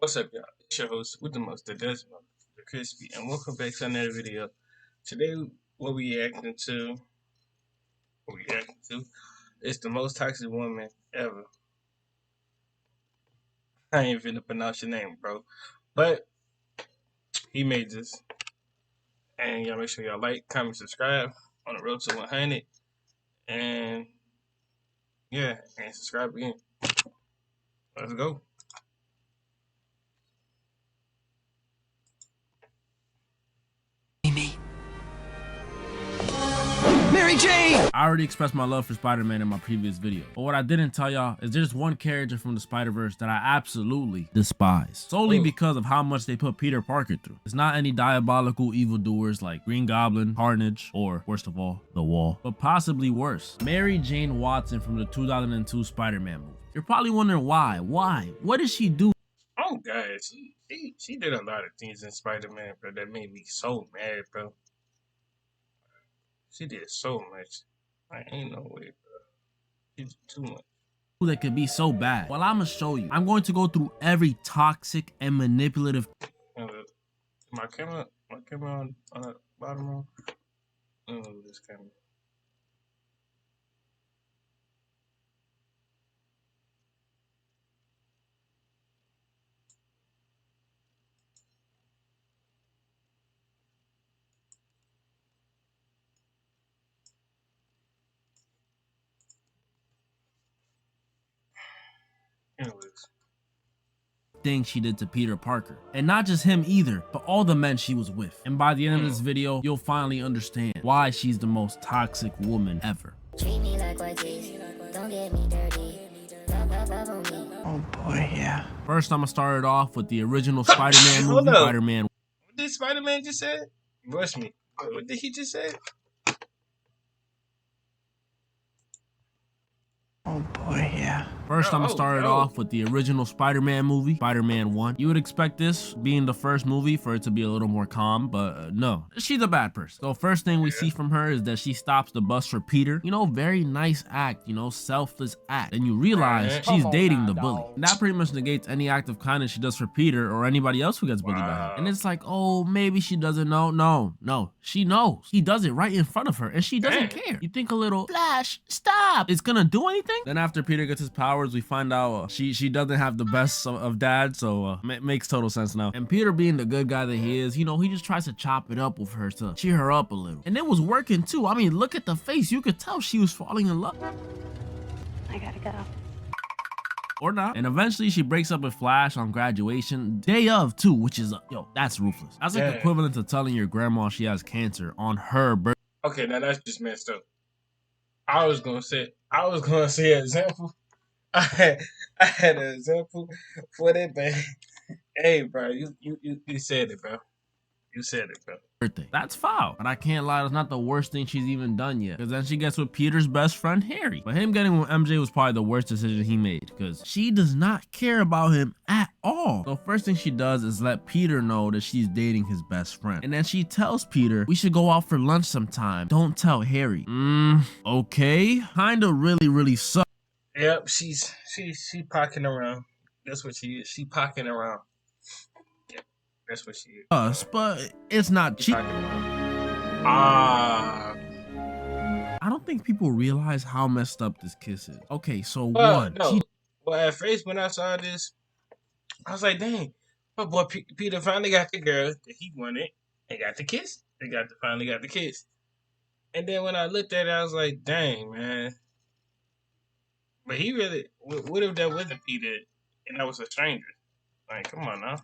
What's up, y'all? It's your host with the most, the best, the crispy, and welcome back to another video. Today, what we reacting to is the most toxic woman ever. I ain't even gonna pronounce your name, bro, but he made this, and y'all make sure y'all like, comment, subscribe on the road to 100, and yeah, and subscribe again. Let's go. Mary Jane! I already expressed my love for Spider-Man in my previous video, but what I didn't tell y'all is there's one character from the Spider-Verse that I absolutely despise, solely because of how much they put Peter Parker through. It's not any diabolical evildoers like Green Goblin, Carnage, or worst of all, The Wall, but possibly worse, Mary Jane Watson from the 2002 Spider-Man movie. You're probably wondering why? What did she do? Oh, guys, she did a lot of things in Spider-Man, bro, that made me so mad, bro. She did so much. I ain't no way, bro. She did too much. That could be so bad? Well, I'm gonna show you. I'm going to go through every toxic and manipulative My camera on the bottom row. This camera. Anyways. Thing she did to Peter Parker, and not just him either, but all the men she was with. And by the end of this video, you'll finally understand why she's the most toxic woman ever. Treat me like white teeth, don't get me dirty. Love on me. Oh boy, yeah. First, I'm gonna start it off with the original Spider-Man movie, Hold up. Spider-Man. What did Spider-Man just say? Rush me. What did he just say? Oh boy, yeah. First, I'm gonna start it off with the original Spider-Man movie, Spider-Man 1. You would expect this, being the first movie, for it to be a little more calm, but no. She's a bad person. So first thing we see from her is that she stops the bus for Peter. You know, very nice act, you know, selfless act. And you realize she's dating the bully. And that pretty much negates any act of kindness she does for Peter or anybody else who gets bullied by him. And it's like, oh, maybe she doesn't know. No, she knows. He does it right in front of her, and she doesn't care. You think a little, Flash, stop. It's gonna do anything? Then after Peter gets his powers, we find out she doesn't have the best of dad, so makes total sense now. And Peter, being the good guy that he is, you know, he just tries to chop it up with her to cheer her up a little. And it was working too. I mean, look at the face. You could tell she was falling in love. I gotta go. Or not. And eventually she breaks up with Flash on graduation day of too, which is yo, that's ruthless. That's like equivalent to telling your grandma she has cancer on her birthday. Okay, now that's just messed up. I was gonna say an example. I had an example for that, but hey, bro, you said it, bro. You said it, bro. That's foul, but I can't lie, that's not the worst thing she's even done yet, because then she gets with Peter's best friend Harry. But him getting with MJ was probably the worst decision he made, because she does not care about him at all. So first thing she does is let Peter know that she's dating his best friend, and then she tells Peter, we should go out for lunch sometime, don't tell Harry. Okay, kinda really sucks. Yep, she's pocking around. That's what she is. She pocking around. Yep, that's what she is. But it's not cheap. I don't think people realize how messed up this kiss is. Okay, so well, at first when I saw this, I was like, dang, my boy Peter finally got the girl that he wanted and got the kiss. Finally got the kiss. And then when I looked at it, I was like, dang, man. But he really, what if that wasn't Peter and that was a stranger? Like, come on now.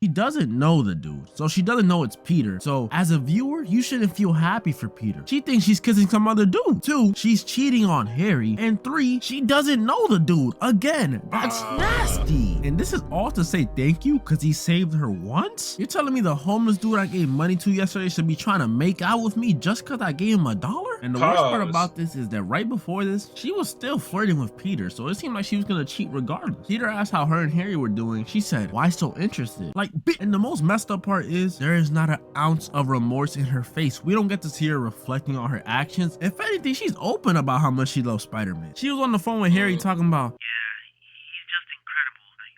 She doesn't know the dude, so she doesn't know it's Peter. So as a viewer, you shouldn't feel happy for Peter. She thinks she's kissing some other dude. 2, she's cheating on Harry. And 3, she doesn't know the dude. Again, that's nasty. And this is all to say thank you because he saved her once? You're telling me the homeless dude I gave money to yesterday should be trying to make out with me just because I gave him $1? And the worst part about this is that right before this, she was still flirting with Peter, so it seemed like she was gonna cheat regardless. Peter asked how her and Harry were doing. She said, why so interested? Like, and the most messed up part is there is not an ounce of remorse in her face. We don't get to see her reflecting on her actions. If anything, she's open about how much she loves Spider-Man. She was on the phone with Harry talking about, yeah, he's just incredible. Like,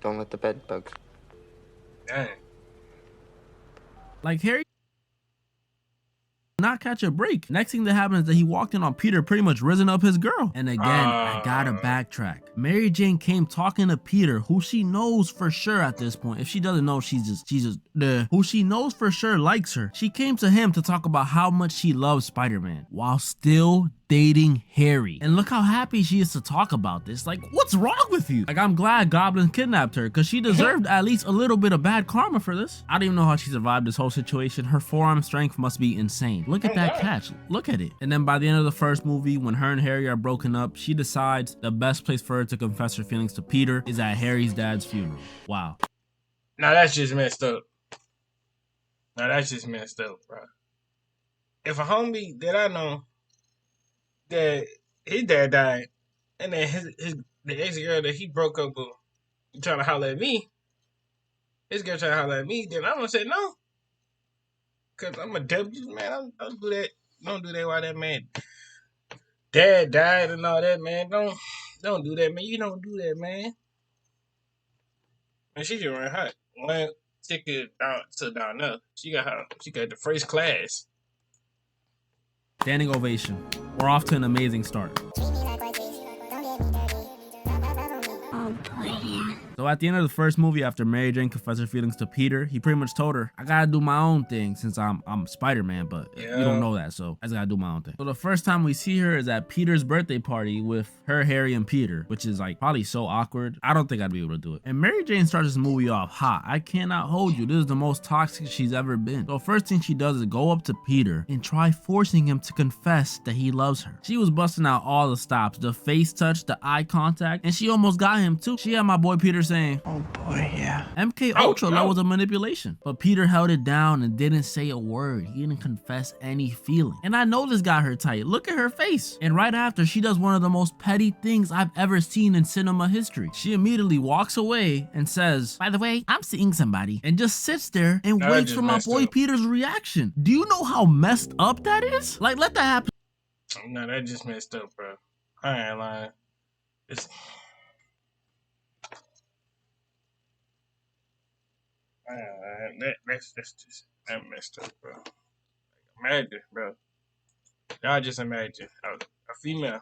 Don't let the bed bugs. Dang. Like Harry not catch a break. Next thing that happens is that he walked in on Peter pretty much risen up his girl. And again, I gotta backtrack. Mary Jane came talking to Peter, who she knows for sure at this point. If she doesn't know, she's just who she knows for sure likes her. She came to him to talk about how much she loves Spider-Man while still dating Harry. And look how happy she is to talk about this. Like, what's wrong with you? Like, I'm glad Goblin kidnapped her because she deserved at least a little bit of bad karma for this. I don't even know how she survived this whole situation. Her forearm strength must be insane. Look at that catch. Look at it. And then by the end of the first movie, when her and Harry are broken up, she decides the best place for her to confess her feelings to Peter is at Harry's dad's funeral. Wow. Now that's just messed up. Now that's just messed up, bro. If a homie that I know that his dad died, and then the ex girl that he broke up with trying to holler at me, his girl trying to holler at me, then I'm gonna say no, cause I'm a W man. Don't do that. Don't do that while that man dad died and all that, man. Don't do that, man. You don't do that, man. And she just ran hot. One ticket down there. She got the first class. Standing ovation. We're off to an amazing start. So at the end of the first movie, after Mary Jane confessed her feelings to Peter, he pretty much told her, I gotta do my own thing since I'm Spider-Man, but you don't know that, so I just gotta do my own thing. So the first time we see her is at Peter's birthday party with her, Harry, and Peter, which is like probably so awkward. I don't think I'd be able to do it. And Mary Jane starts this movie off hot. I cannot hold you. This is the most toxic she's ever been. So first thing she does is go up to Peter and try forcing him to confess that he loves her. She was busting out all the stops, the face touch, the eye contact, and she almost got him too. She had my boy Peter saying, Oh boy, yeah. MK Ultra, that was a manipulation. But Peter held it down and didn't say a word. He didn't confess any feeling. And I know this got her tight. Look at her face. And right after, she does one of the most petty things I've ever seen in cinema history. She immediately walks away and says, by the way, I'm seeing somebody. And just sits there and waits for my boy Peter's reaction. Do you know how messed up that is? Like, let that happen. No, that just messed up, bro. I ain't lying. It's... That's just that messed up, bro. Imagine, bro. Y'all just imagine a female,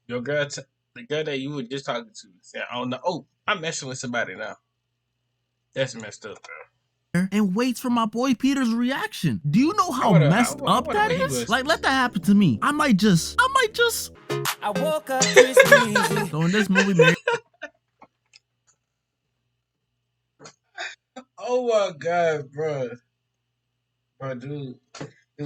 your girl, the girl that you were just talking to, saying, "Oh no, I'm messing with somebody now." That's messed up, bro. And waits for my boy Peter's reaction. Do you know how messed up that is? Like, let that happen to me. I might just. I woke up crispy. So in this movie, Mary. Oh my god, bro. Bro, dude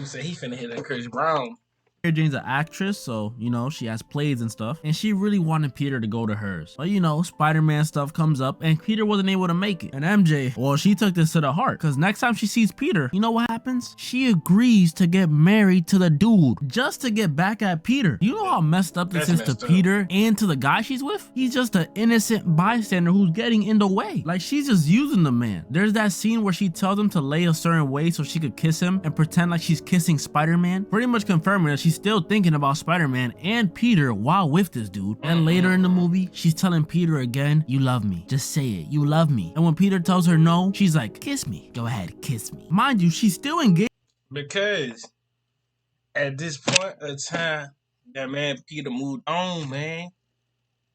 said he finna hit that Chris Brown. Mary Jane's an actress, so, you know, she has plays and stuff, and she really wanted Peter to go to hers. But, you know, Spider-Man stuff comes up, and Peter wasn't able to make it. And MJ, well, she took this to the heart, because next time she sees Peter, you know what happens? She agrees to get married to the dude, just to get back at Peter. You know how messed up this is to Peter and to the guy she's with? He's just an innocent bystander who's getting in the way. Like, she's just using the man. There's that scene where she tells him to lay a certain way so she could kiss him and pretend like she's kissing Spider-Man, pretty much confirming that she's still thinking about Spider-Man and Peter while with this dude. And later in the movie, she's telling Peter again, you love me. Just say it. You love me. And when Peter tells her no, she's like, kiss me. Go ahead, kiss me. Mind you, she's still engaged. Because at this point of time, that man Peter moved on, man.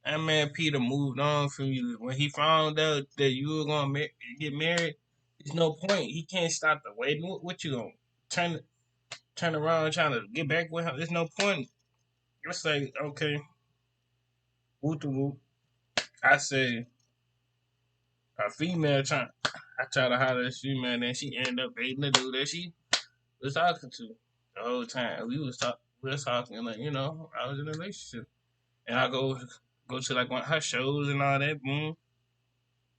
That man Peter moved on from you. When he found out that you were going to get married, there's no point. He can't stop the waiting. What you going to turn around trying to get back with him? There's no point. It's like, okay, whoop to whoop. I say a female I try to holler at this female, and then she ended up dating the dude that she was talking to the whole time. We was talking, like, you know, I was in a relationship, and I go to like one of her shows and all that, boom.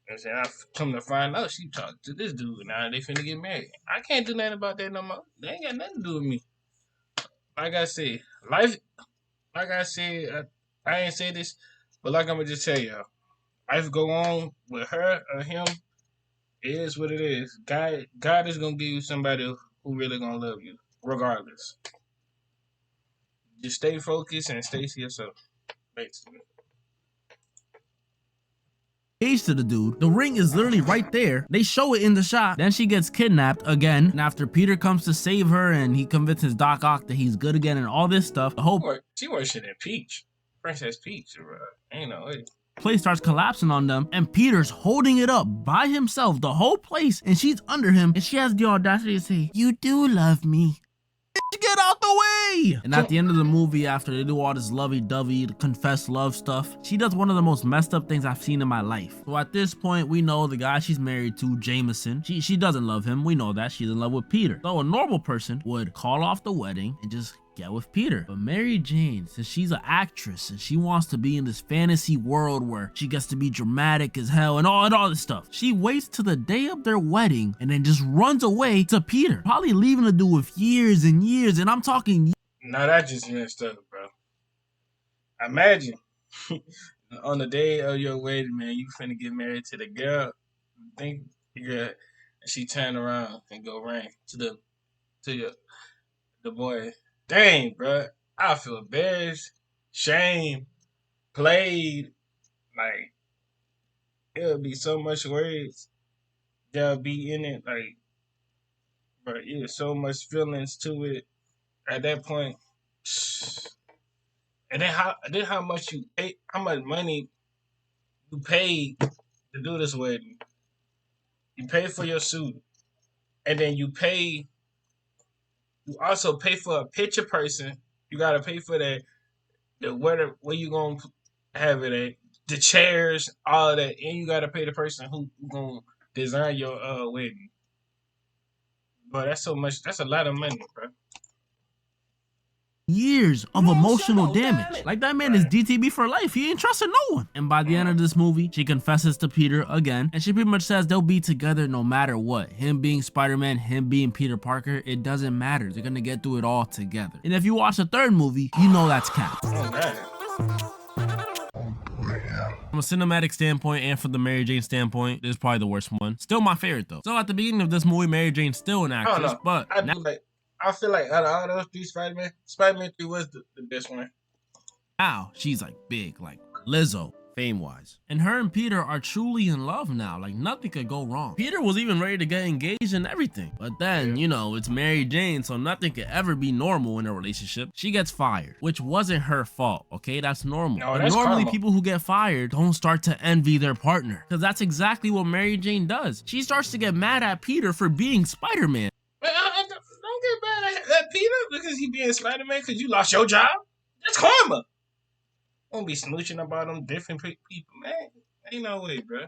And then I come to find out she talked to this dude. Now they finna get married. I can't do nothing about that no more. They ain't got nothing to do with me. Like I said, life. Like I said, I ain't say this, but like I'm gonna just tell y'all, life go on with her or him. It is what it is. God is gonna give you somebody who really gonna love you, regardless. Just stay focused and stay to yourself. Basically. engaged to the dude. The ring is literally right there. They show it in the shot. Then she gets kidnapped again. And after Peter comes to save her and he convinces Doc Ock that he's good again and all this stuff, the whole She worshiped at Peach. Princess Peach, bro. Ain't no way. place starts collapsing on them, and Peter's holding it up by himself, the whole place, and she's under him, and she has the audacity to say, "You do love me. Get out the way!" And at the end of the movie, after they do all this lovey-dovey, confess love stuff, she does one of the most messed up things I've seen in my life. So at this point, we know the guy she's married to, Jameson, she doesn't love him. We know that. She's in love with Peter. So a normal person would call off the wedding and just get with Peter. But Mary Jane, since she's an actress and she wants to be in this fantasy world where she gets to be dramatic as hell and all this stuff, she waits to the day of their wedding and then just runs away to Peter, probably leaving the dude with years and years, and I'm talking. No, that just messed up, bro. Imagine on the day of your wedding, man, you finna get married to the girl. Think the girl, and she turn around and go ring to the boy. Dang, bro. I feel embarrassed, shame, played. Like, it would be so much words that'll be in it. Like, bro, there's so much feelings to it at that point. And then how much you pay, how much money you paid to do this wedding. You pay for your suit. And then you also pay for a picture person. You gotta pay for that. Where you gonna have it at? The chairs, all of that, and you gotta pay the person who gonna design your wedding. But that's so much. That's a lot of money, bro. Years of emotional damage. Like, that man is DTB for life. He ain't trusting no one. And by the end of this movie, she confesses to Peter again, and she pretty much says they'll be together no matter what. Him being Spider-Man, him being Peter Parker, it doesn't matter. They're gonna get through it all together. And if you watch the third movie, you know that's cap. From a cinematic standpoint and from the Mary Jane standpoint, this is probably the worst one. Still my favorite though. So at the beginning of this movie, Mary Jane's still an actress, but I feel like out of all those three Spider-Man, Spider-Man 3 was the best one. now she's like big, like Lizzo, fame-wise. And her and Peter are truly in love now. Like, nothing could go wrong. Peter was even ready to get engaged and everything. But then, you know, it's Mary Jane, so nothing could ever be normal in a relationship. She gets fired, which wasn't her fault, okay? That's normal. No, that's normally karma. People who get fired don't start to envy their partner, because that's exactly what Mary Jane does. She starts to get mad at Peter for being Spider-Man. Don't get mad at Peter because he being Spider-Man because you lost your job. That's karma. Don't be smooching about them different people, man. Ain't no way, bro.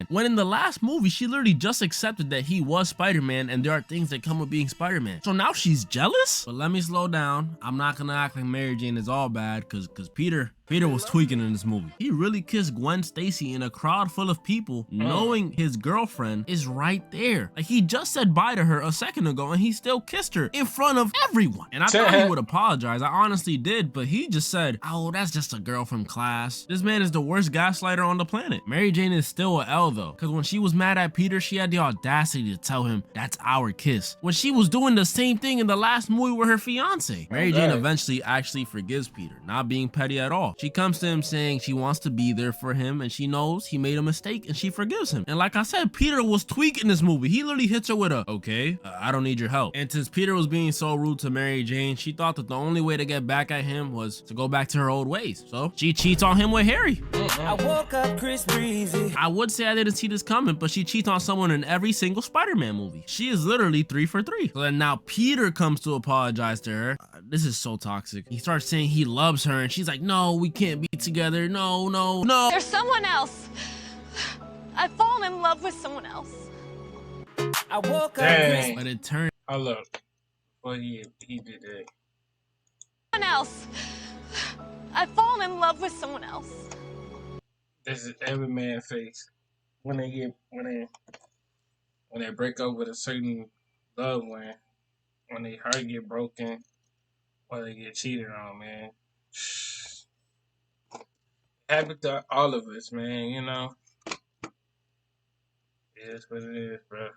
When in the last movie, she literally just accepted that he was Spider-Man and there are things that come with being Spider-Man. So now she's jealous? But let me slow down. I'm not gonna act like Mary Jane is all bad because Peter was tweaking in this movie. He really kissed Gwen Stacy in a crowd full of people knowing his girlfriend is right there. Like, he just said bye to her a second ago and he still kissed her in front of everyone. And I thought he would apologize. I honestly did, but he just said, "Oh, that's just a girl from class." This man is the worst gaslighter on the planet. Mary Jane is still a L though, because when she was mad at Peter, she had the audacity to tell him that's our kiss, when she was doing the same thing in the last movie with her fiance. Mary Jane eventually actually forgives Peter, not being petty at all. She comes to him saying she wants to be there for him and she knows he made a mistake and she forgives him. And like I said, Peter was tweaking this movie. He literally hits her with a, "Okay, I don't need your help." And since Peter was being so rude to Mary Jane, she thought that the only way to get back at him was to go back to her old ways. So she cheats on him with Harry. I woke up Chris Breezy. I would say I didn't see this coming, but she cheats on someone in every single Spider-Man movie. She is literally 3 for 3. So then now Peter comes to apologize to her. This is so toxic. He starts saying he loves her and she's like, "No, we can't be together. No, no, no." There's someone else. I've fallen in love with someone else. I woke up Dang. But it turned I love. Well, he did that. Someone else. I've fallen in love with someone else. This is every man face when they break up with a certain loved one, when their heart get broken, or they get cheated on, man. Happened to all of us, man. You know, it is what it is, bro.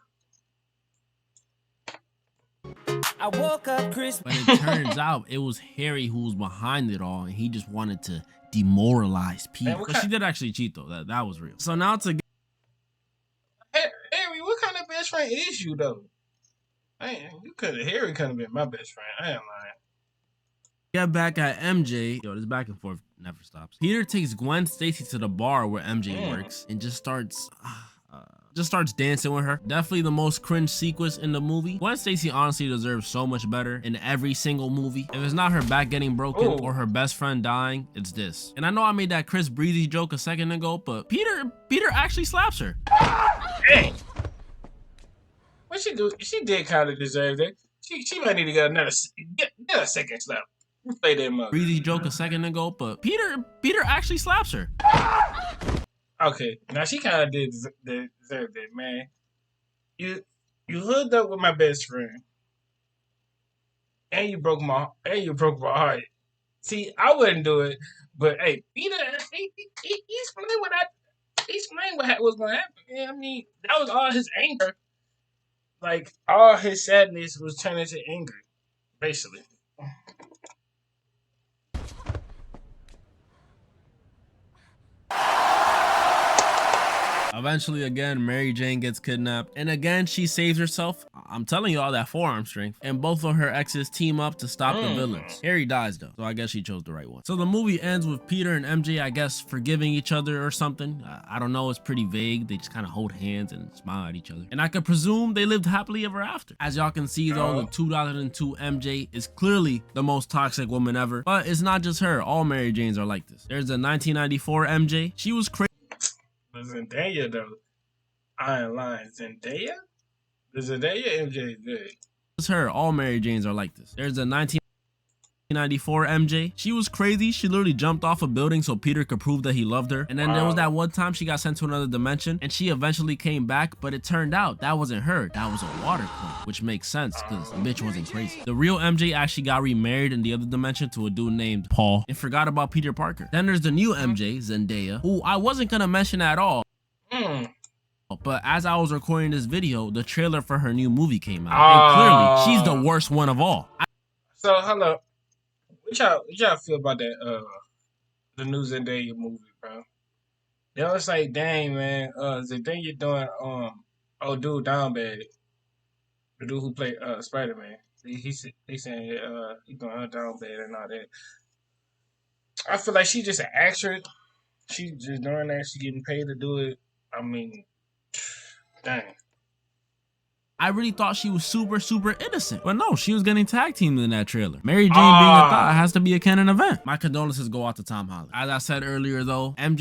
I woke up Chris. But it turns out it was Harry who was behind it all, and he just wanted to demoralized Man, Peter. But she did actually cheat though. That was real. So now to Harry, what kind of best friend is you though? Man, Harry could have been my best friend. I ain't lying. get back at MJ, yo, this back and forth never stops. Peter takes Gwen Stacy to the bar where MJ works and just starts dancing with her. Definitely the most cringe sequence in the movie. Gwen Stacy honestly deserves so much better in every single movie. If it's not her back getting broken or her best friend dying, it's this. And I know I made that Chris Breezy joke a second ago, but Peter actually slaps her. Hey, what she do? She did kind of deserve that. She might need to get a second slap. Play that mother. Breezy joke a second ago, but Peter actually slaps her. Okay, now she kind of did deserve that, man. You hooked up with my best friend, and you broke my heart. See, I wouldn't do it, but hey, Peter, he explained what was going to happen. Yeah, I mean, that was all his anger. Like all his sadness was turned into anger, basically. Eventually, again, Mary Jane gets kidnapped, and again, she saves herself. I'm telling you all that forearm strength. And both of her exes team up to stop the villains. Harry dies though, so I guess she chose the right one. So the movie ends with Peter and MJ, I guess, forgiving each other or something. I don't know, it's pretty vague. They just kind of hold hands and smile at each other. And I could presume they lived happily ever after. As y'all can see though, the 2002 MJ is clearly the most toxic woman ever. But it's not just her, all Mary Janes are like this. There's a 1994 MJ. She was crazy. Zendaya though, I ain't lying. Zendaya? The Zendaya MJ is good. It's her. All Mary Janes are like this. There's a 1994 MJ. She was crazy. She literally jumped off a building so Peter could prove that he loved her. And then there was that one time she got sent to another dimension and she eventually came back, but it turned out that wasn't her. That was a water clone, which makes sense because the bitch wasn't crazy. The real MJ actually got remarried in the other dimension to a dude named Paul and forgot about Peter Parker. Then there's the new MJ, Zendaya, who I wasn't gonna mention at all. But as I was recording this video, the trailer for her new movie came out. And clearly, she's the worst one of all. So, hello. What y'all feel about that, the new Zendaya movie, bro? They was like, dang, man, Zendaya doing, dude down bad. The dude who played, Spider-Man. He saying, he's doing her down bad and all that. I feel like she just an actress. She just doing that. She getting paid to do it. I mean, dang. I really thought she was super innocent. But no, she was getting tag teamed in that trailer. Mary Jane being a thought has to be a canon event. My condolences go out to Tom Holland. As I said earlier though, MJ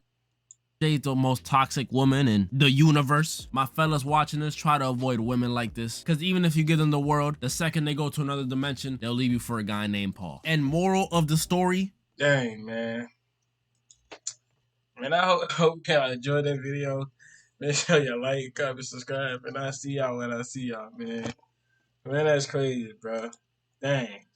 is the most toxic woman in the universe. My fellas watching this, try to avoid women like this. Because even if you give them the world, the second they go to another dimension, they'll leave you for a guy named Paul. And moral of the story? Dang, man. Man, I hope y'all enjoyed that video. Make sure you like, comment, subscribe, and I'll see y'all when I see y'all, man. Man, that's crazy, bro. Dang.